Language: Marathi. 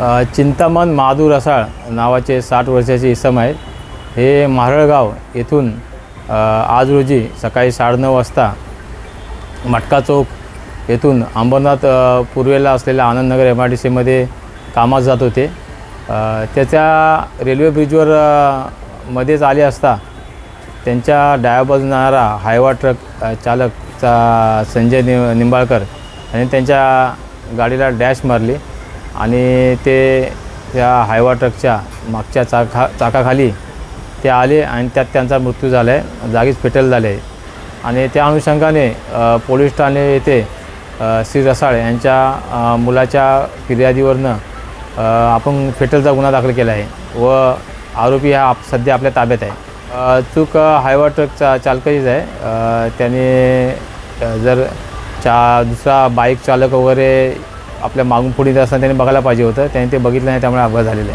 चिंतामण महादू रसाळ नावाचे 60 वर्षाचे इसम आहेत। हे मारळगाव येथून आज रोजी सकाळी 9:30 वाजता मटका चौक येथून अंबरनाथ पूर्वेला असलेल्या आनंदनगर MIDCमध्ये कामास जात होते। त्याच्या रेल्वे ब्रिजवर मध्येच आले असता त्यांच्या डाव्या बाजूने जाणारा हायवा ट्रक चालकचा संजय निंबाळकर यांनी त्यांच्या गाडीला डॅश मारली आणि ते त्या हायवा ट्रकच्या मागच्या चाकाखाली ते आले आणि त्यात त्यांचा मृत्यू झाला आहे, जागीच फेटल झाले आहे। आणि त्या अनुषंगाने पोलीस ठाणे येथे श्री रसाळ यांच्या मुलाच्या फिर्यादीवरनं आपण फेटलचा गुन्हा दाखल केला आहे व आरोपी हा सध्या आपल्या ताब्यात आहे। चूक हायवा ट्रकचा चालकाचीच आहे। त्याने जर दुसरा बाईक चालक वगैरे आपल्या मागून पुढे असताना त्यांनी बघायला पाहिजे होतं, त्यांनी ते बघितलं नाही, त्यामुळे अपघात झालेला आहे।